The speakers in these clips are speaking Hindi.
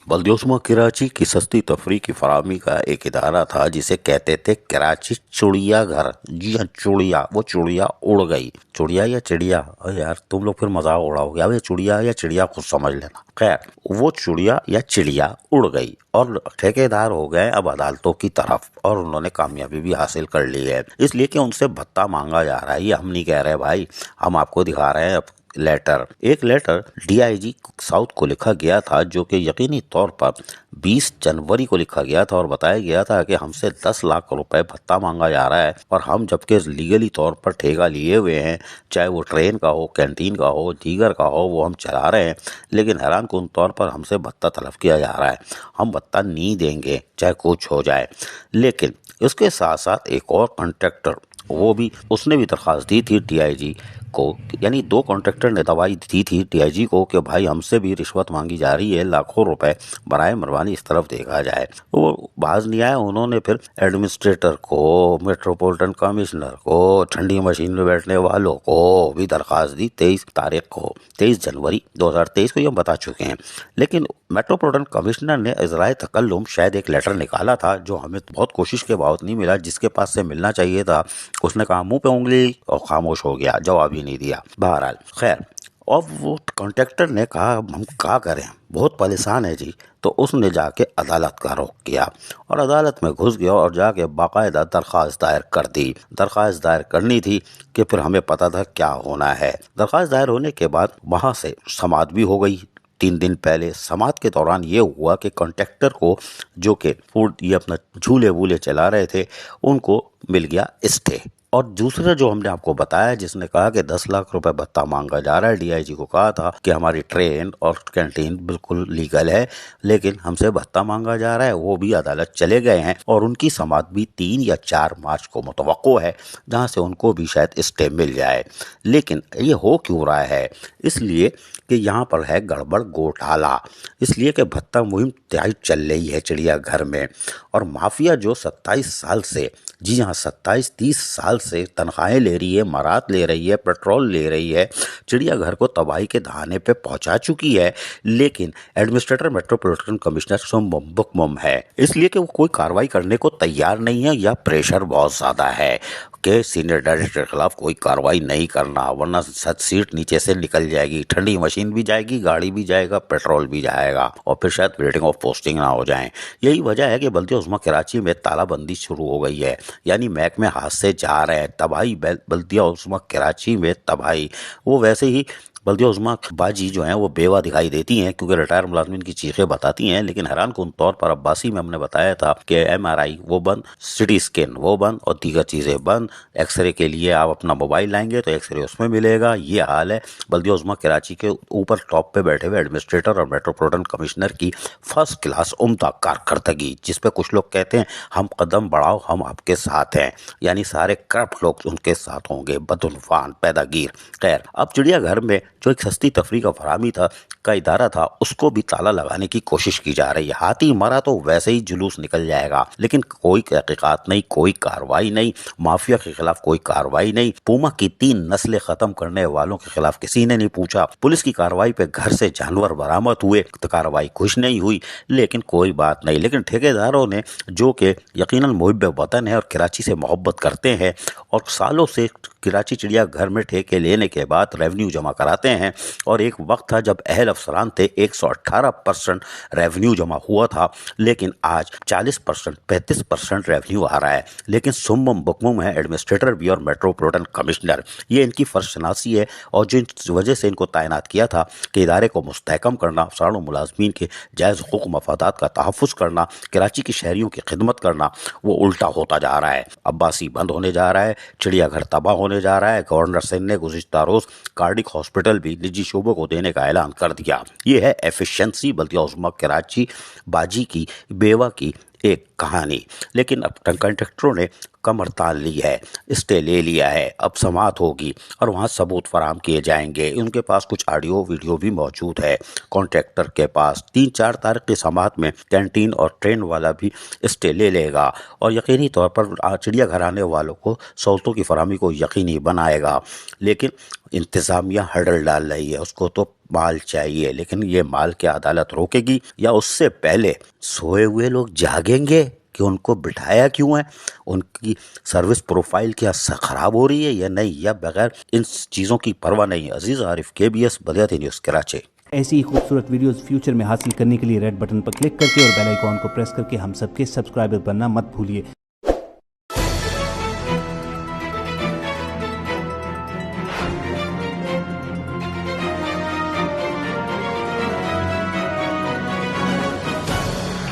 बल्दियोस्मा कराची की सस्ती तफरीह की फराहमी का एक इदारा था जिसे कहते थे कराची चिड़ियाघर। जी हाँ, चिड़िया, वो चिड़िया उड़ गई। चिड़िया या चिड़िया, अरे यार तुम लोग फिर मजाक उड़ाओगे। अब ये चिड़िया या चिड़िया खुद समझ लेना। खैर, वो चिड़िया या चिड़िया उड़ गई और ठेकेदार हो गए अब अदालतों की तरफ, और उन्होंने कामयाबी भी हासिल कर ली है, इसलिए कि उनसे भत्ता मांगा जा रहा है। ये हम नहीं कह रहे भाई, हम आपको दिखा रहे हैं लेटर। एक लेटर डीआईजी साउथ को लिखा गया था, जो कि यकीनी तौर पर 20 जनवरी को लिखा गया था, और बताया गया था कि हमसे 10 लाख रुपए भत्ता मांगा जा रहा है, और हम जबकि लीगली तौर पर ठेका लिए हुए हैं, चाहे वो ट्रेन का हो, कैंटीन का हो, दीगर का हो, वो हम चला रहे हैं, लेकिन हैरान कुन तौर पर हमसे भत्ता तलब किया जा रहा है। हम भत्ता नहीं देंगे चाहे कुछ हो जाए। लेकिन इसके साथ साथ एक और कॉन्ट्रैक्टर, वो भी, उसने भी दरख्वास्त दी थी डीआईजी को, यानी दो कॉन्ट्रैक्टर ने दवाई दी थी डीआईजी को कि भाई हमसे भी रिश्वत मांगी जा रही है लाखों रुपए, बराए मेहरबानी इस तरफ देखा जाए। वो बाज नहीं आया। उन्होंने फिर एडमिनिस्ट्रेटर को, मेट्रोपॉलिटन कमिश्नर को, ठंडी मशीन में बैठने वालों को भी दरख्वास्त दी 23 तारीख को, 23 जनवरी 2023 को, ये हम बता चुके हैं। लेकिन मेट्रोपॉलिटन कमिश्नर ने इजराए तकल्लुम शायद एक लेटर निकाला था, जो हमें बहुत कोशिश के बावजूद नहीं मिला, जिसके पास से मिलना चाहिए था। उसने कहा मुंह पे उंगली और खामोश हो गया, जवाब ही नहीं दिया। बहरहाल खैर, और वो कॉन्ट्रैक्टर ने कहा हम क्या करें, बहुत परेशान है जी। तो उसने जाके अदालत का रुख किया और अदालत में घुस गया और जाके बाकायदा दरख्वास्त दायर कर दी। दरख्वास्त दायर करनी थी कि फिर हमें पता था क्या होना है। दरख्वास्त दायर होने के बाद वहाँ से समाअत भी हो गई। 3 दिन पहले समाअत के दौरान ये हुआ कि कॉन्ट्रैक्टर को, जो कि फूड ये अपना झूले वूले चला रहे थे, उनको मिल गया स्टे। और दूसरा जो हमने आपको बताया, जिसने कहा कि 10 लाख रुपए भत्ता मांगा जा रहा है, डीआईजी को कहा था कि हमारी ट्रेन और कैंटीन बिल्कुल लीगल है, लेकिन हमसे भत्ता मांगा जा रहा है, वो भी अदालत चले गए हैं और उनकी समाअत भी 3 या 4 मार्च को मुतवक्को है, जहां से उनको भी शायद स्टे मिल जाए। लेकिन ये हो क्यों रहा है? इसलिए कि यहाँ पर है गड़बड़ घोटाला। इसलिए कि भत्ता मुहिम तेज चल रही है चिड़ियाघर में, और माफिया जो 27 साल से, जी हाँ 27-30 साल से तनख्वाहें ले रही है, मरात ले रही है, पेट्रोल ले रही है, चिड़ियाघर को तबाही के दहाने पे पहुंचा चुकी है, लेकिन एडमिनिस्ट्रेटर मेट्रोपॉलिटन कमिश्नर सुम्बम बुकमुम है, इसलिए कि वो कोई कार्रवाई करने को तैयार नहीं है, या प्रेशर बहुत ज्यादा है कि सीनियर डायरेक्टर के खिलाफ कोई कार्रवाई नहीं करना, वरना सीट नीचे से निकल जाएगी, ठंडी मशीन भी जाएगी, गाड़ी भी जाएगा, पेट्रोल भी जाएगा, और फिर शायद रेटिंग ऑफ पोस्टिंग ना हो जाए। यही वजह है कि बल्दिया उस्मा कराची में तालाबंदी शुरू हो गई है, यानी महकमे हाथ से जा रहे हैं। तबाही बल्दिया उस्मा कराची में तबाही। वो वैसे ही बल्दिया उस्मा बाजी जो हैं वो बेवा दिखाई देती हैं, क्योंकि रिटायर मुलाजमीन की चीखें बताती हैं, लेकिन हैरान कुन तौर पर अब्बासी में हमने बताया था कि एमआरआई वो बंद, सिटी स्कैन वो बंद, और दीगर चीज़ें बंद। एक्सरे के लिए आप अपना मोबाइल लाएंगे तो एक्सरे उसमें मिलेगा। ये हाल है बल्दिया उस्मा कराची के ऊपर टॉप पे बैठे हुए एडमिनिस्ट्रेटर और मेट्रोपॉलिटन कमिश्नर की फर्स्ट क्लास उम्दा कारकर्दगी, जिसपे कुछ लोग कहते हैं हम कदम बढ़ाओ हम आपके साथ हैं, यानी सारे करप्ट लोग उनके साथ होंगे, बदनफान पैदागीर। खैर, अब चिड़ियाघर में जो एक सस्ती तफरीह का फराहमी था का इदारा था, उसको भी ताला लगाने की कोशिश की जा रही है। हाथी मरा तो वैसे ही जुलूस निकल जाएगा, लेकिन कोई तहकीकात नहीं, कोई कार्रवाई नहीं, माफिया के खिलाफ कोई कार्रवाई नहीं, पूमा की 3 नस्लें खत्म करने वालों के खिलाफ किसी ने नहीं पूछा। पुलिस की कार्रवाई पे घर से जानवर बरामद हुए तो कार्रवाई कुछ नहीं हुई, लेकिन कोई बात नहीं। लेकिन ठेकेदारों ने, जो कि यकीनन मुहिब वतन है और कराची से मोहब्बत करते हैं, और सालों से कराची चिड़ियाघर में ठेके लेने के बाद रेवेन्यू जमा कराते हैं, और एक वक्त था जब अहल अफसरान थे 118% रेवेन्यू जमा हुआ था, लेकिन आज 40% 35% रेवेन्यू आ रहा है। लेकिन सुम्मम बुकमुम है एडमिनिस्ट्रेटर भी और मेट्रोपॉलिटन कमिश्नर, ये इनकी फर्शनासी है, और जो इस वजह से इनको तैनात किया था कि इदारे को मुस्तहकम करना, अफसरान और मुलाजमीन के जायज़ हुकूक मफादात का तहफ़्फ़ुज़ करना, कराची के शहरियों की खिदमत करना, वो उल्टा होता जा रहा है। अब्बासी बंद होने जा रहा है, चिड़ियाघर तबाह होने जा रहा है। गवर्नर सिंह ने गुज़िश्ता रोज़ कार्डिक हॉस्पिटल भी निजी शोबों को देने का ऐलान कर दिया। ये है एफिशिएंसी बल्दिया उस्मा कराची बाजी की, बेवा की एक कहानी। लेकिन अब कॉन्ट्रैक्टरों ने कमर तान ली है, स्टे ले लिया है, अब समाअत होगी और वहाँ सबूत फराम किए जाएंगे। उनके पास कुछ ऑडियो वीडियो भी मौजूद है कॉन्ट्रैक्टर के पास। 3-4 तारीख की समाअत में कैंटीन और ट्रेन वाला भी स्टे ले लेगा, और यकीनी तौर पर चिड़ियाघर आने वालों को सहूलतों की फराहमी को यकीनी बनाएगा। लेकिन इंतजामिया हडल डाल रही है, उसको तो माल चाहिए, लेकिन ये माल क्या अदालत रोकेगी या उससे पहले सोए हुए लोग जागेंगे कि उनको बिठाया क्यों है, उनकी सर्विस प्रोफाइल क्या खराब हो रही है या नहीं, या बगैर इन चीज़ों की परवाह नहीं है। अजीज आरिफ, KBS बलियाती न्यूज़, कराची। ऐसी ही खूबसूरत वीडियोस फ्यूचर में हासिल करने के लिए रेड बटन पर क्लिक करके और बेल आइकॉन को प्रेस करके हम सबके सब्सक्राइबर बनना मत भूलिए।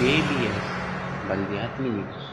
KBS बलियाती न्यूज़।